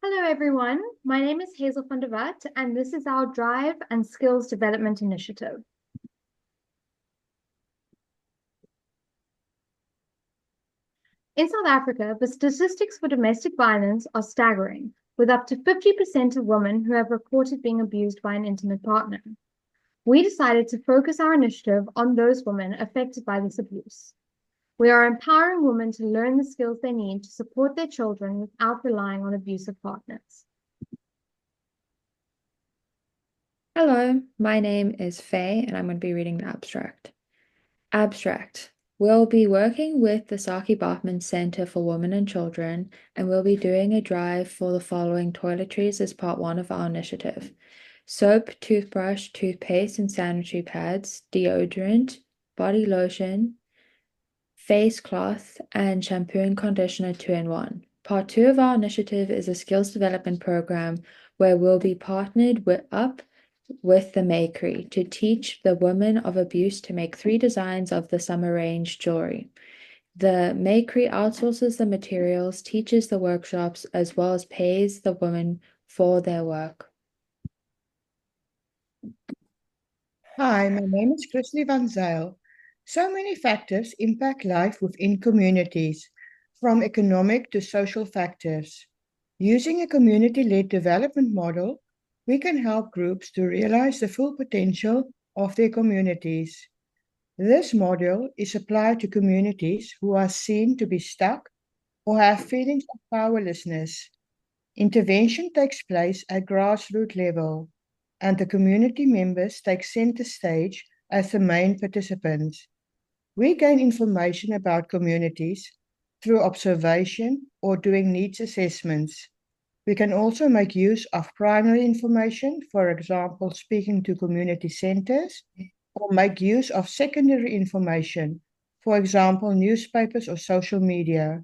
Hello, everyone. My name is Hazel van der Vat, and this is our Drive and Skills Development Initiative. In South Africa, the statistics for domestic violence are staggering, with up to 50% of women who have reported being abused by an intimate partner. We decided to focus our initiative on those women affected by this abuse. We are empowering women to learn the skills they need to support their children without relying on abusive partners. Hello, my name is Faye, and I'm going to be reading the abstract. Abstract. We'll be working with the Saki Bachman Center for Women and Children, and we'll be doing a drive for the following toiletries as part one of our initiative: soap, toothbrush, toothpaste, and sanitary pads, deodorant, body lotion, face cloth, and shampoo and conditioner 2-in-1. Part two of our initiative is a skills development program where we'll be partnered with the Makery to teach the women of abuse to make 3 designs of the summer range jewelry. The Makery outsources the materials, teaches the workshops, as well as pays the women for their work. Hi, my name is Chrisley van Zyl. So many factors impact life within communities, from economic to social factors. Using a community-led development model, we can help groups to realize the full potential of their communities. This model is applied to communities who are seen to be stuck or have feelings of powerlessness. Intervention takes place at grassroots level, and the community members take center stage as the main participants. We gain information about communities through observation or doing needs assessments. We can also make use of primary information, for example, speaking to community centers, or make use of secondary information, for example, newspapers or social media.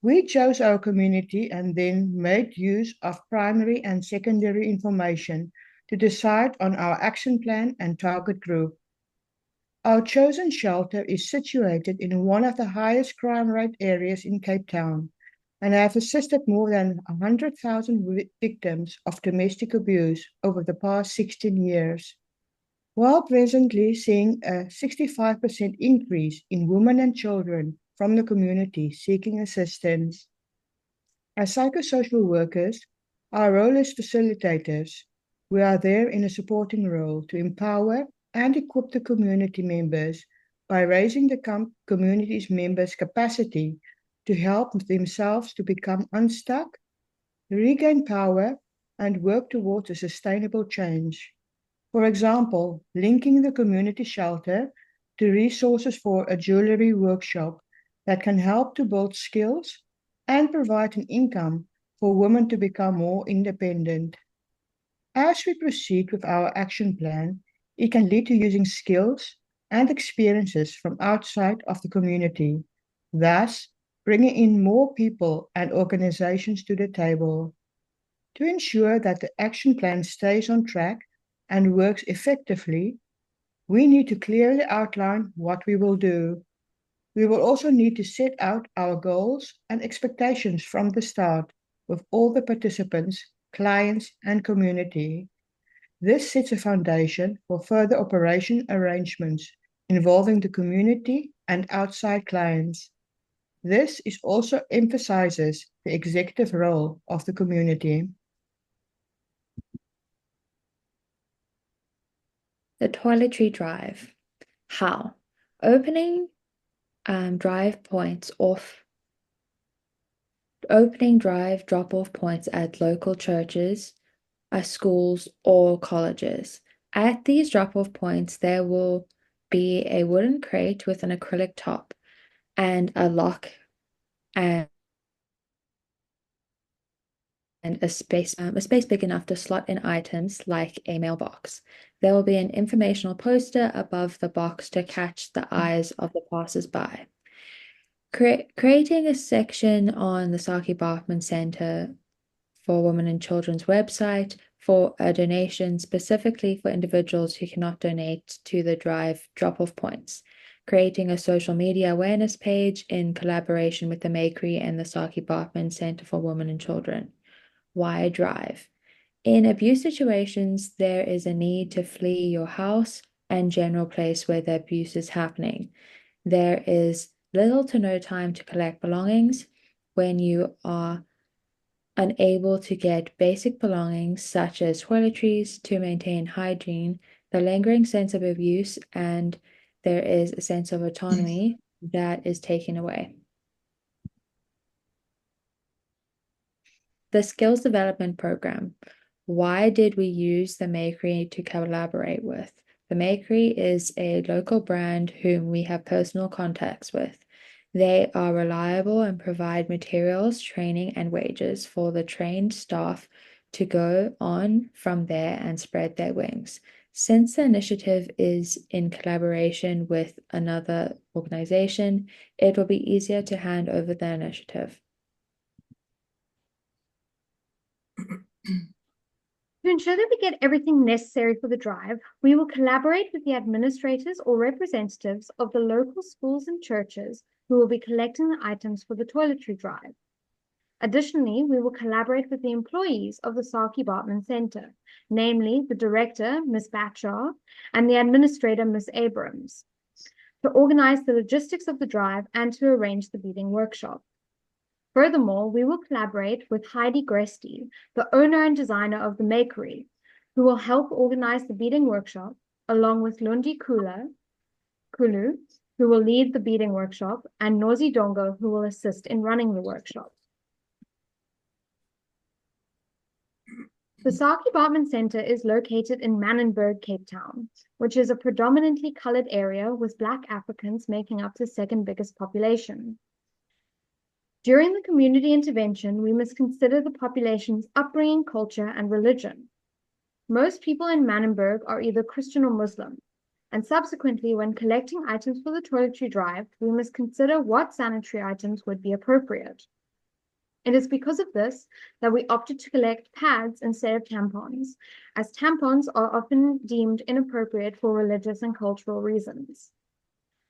We chose our community and then made use of primary and secondary information to decide on our action plan and target group. Our chosen shelter is situated in one of the highest crime rate areas in Cape Town, and I have assisted more than 100,000 victims of domestic abuse over the past 16 years, while presently seeing a 65% increase in women and children from the community seeking assistance. As psychosocial workers, our role is facilitators. We are there in a supporting role to empower and equip the community members by raising the community's members' capacity to help themselves to become unstuck, regain power, and work towards a sustainable change. For example, linking the community shelter to resources for a jewelry workshop that can help to build skills and provide an income for women to become more independent. As we proceed with our action plan, it can lead to using skills and experiences from outside of the community, thus bringing in more people and organizations to the table. To ensure that the action plan stays on track and works effectively, we need to clearly outline what we will do. We will also need to set out our goals and expectations from the start with all the participants, clients, and community. This sets a foundation for further operation arrangements involving the community and outside clients. This is also emphasizes the executive role of the community. The toiletry drive. How? Opening drive drop-off points at local churches, schools, or colleges. At these drop-off points, there will be a wooden crate with an acrylic top and a lock and a space big enough to slot in items like a mailbox. There will be an informational poster above the box to catch the eyes of the passers-by. Creating a section on the Saki Bachman Center for Women and Children's website for a donation specifically for individuals who cannot donate to the drive drop-off points. Creating a social media awareness page in collaboration with the Makery and the Saki Bachman Center for Women and Children. why drive? In abuse situations, there is a need to flee your house and general place where the abuse is happening. There is little to no time to collect belongings when you are unable to get basic belongings such as toiletries to maintain hygiene, the lingering sense of abuse, and there is a sense of autonomy that is taken away. The Skills Development Program. Why did we use the Makery to collaborate with? The Makery is a local brand whom we have personal contacts with. They are reliable and provide materials, training, and wages for the trained staff to go on from there and spread their wings. Since the initiative is in collaboration with another organization, it will be easier to hand over the initiative. To ensure that we get everything necessary for the drive, we will collaborate with the administrators or representatives of the local schools and churches who will be collecting the items for the toiletry drive. Additionally, we will collaborate with the employees of the SACAP Group Center, namely the director, Ms. Batchar, and the administrator, Ms. Abrams, to organize the logistics of the drive and to arrange the beading workshop. Furthermore, we will collaborate with Heidi Gresti, the owner and designer of the Makery, who will help organize the beading workshop, along with Lundi Kulu, who will lead the beading workshop, and Nozi Dongo, who will assist in running the workshop. The SACAP Group Center is located in Manenberg, Cape Town, which is a predominantly colored area with Black Africans making up the second biggest population. During the community intervention, we must consider the population's upbringing, culture, and religion. Most people in Manenberg are either Christian or Muslim, and subsequently, when collecting items for the toiletry drive, we must consider what sanitary items would be appropriate. It is because of this that we opted to collect pads instead of tampons, as tampons are often deemed inappropriate for religious and cultural reasons.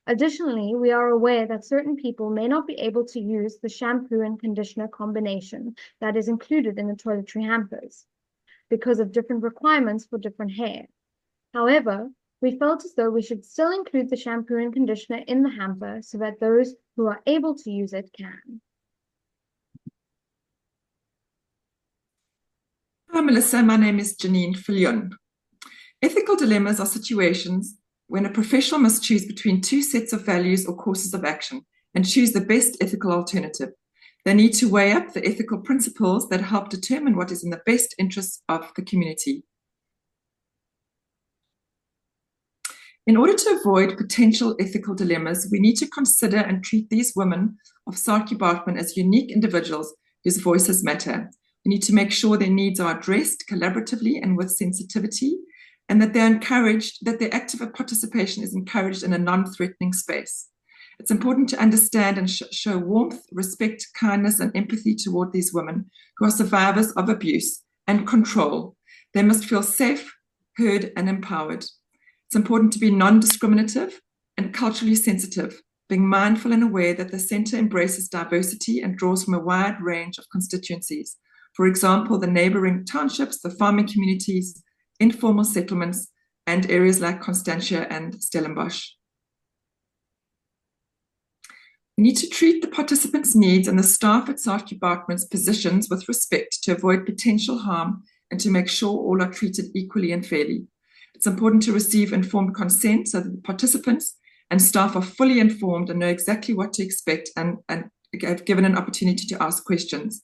Additionally, we are aware that certain people may not be able to use the shampoo and conditioner combination that is included in the toiletry hampers because of different requirements for different hair. However, we felt as though we should still include the shampoo and conditioner in the hamper so that those who are able to use it can. Hi, Melissa. My name is Janine Fillion. Ethical dilemmas are situations when a professional must choose between two sets of values or courses of action and choose the best ethical alternative. They need to weigh up the ethical principles that help determine what is in the best interests of the community. In order to avoid potential ethical dilemmas, we need to consider and treat these women of SACAP Group as unique individuals whose voices matter. We need to make sure their needs are addressed collaboratively and with sensitivity, and that they're encouraged, that their active participation is encouraged in a non-threatening space. It's important to understand and show warmth, respect, kindness, and empathy toward these women who are survivors of abuse and control. They must feel safe, heard, and empowered. It's important to be non-discriminative and culturally sensitive, being mindful and aware that the center embraces diversity and draws from a wide range of constituencies. For example, the neighboring townships, the farming communities, informal settlements, and areas like Constantia and Stellenbosch. We need to treat the participants' needs and the staff at SACAP Group's positions with respect to avoid potential harm and to make sure all are treated equally and fairly. It's important to receive informed consent so that the participants and staff are fully informed and know exactly what to expect and have given an opportunity to ask questions.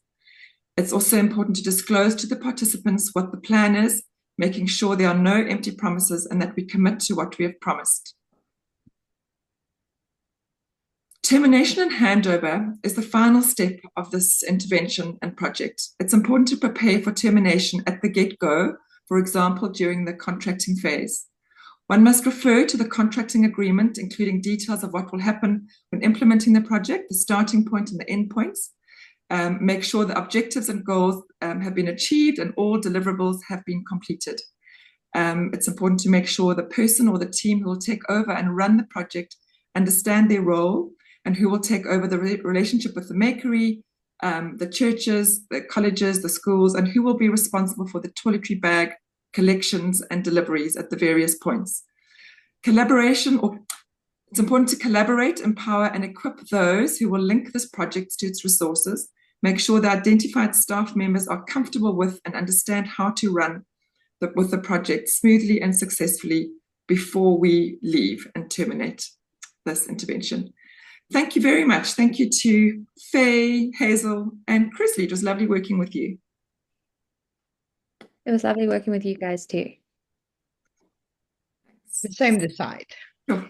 It's also important to disclose to the participants what the plan is, making sure there are no empty promises and that we commit to what we have promised. Termination and handover is the final step of this intervention and project. It's important to prepare for termination at the get-go, for example, during the contracting phase. One must refer to the contracting agreement, including details of what will happen when implementing the project, the starting point and the end points. Make sure the objectives and goals have been achieved and all deliverables have been completed. It's important to make sure the person or the team who will take over and run the project understand their role and who will take over the relationship with the Makery, the churches, the colleges, the schools, and who will be responsible for the toiletry bag collections and deliveries at the various points. It's important to collaborate, empower, and equip those who will link this project to its resources. Make sure the identified staff members are comfortable with and understand how to run with the project smoothly and successfully before we leave and terminate this intervention. Thank you very much. Thank you to Faye, Hazel, and Chrisley. It was lovely working with you. It was lovely working with you guys too. The same decide. Sure.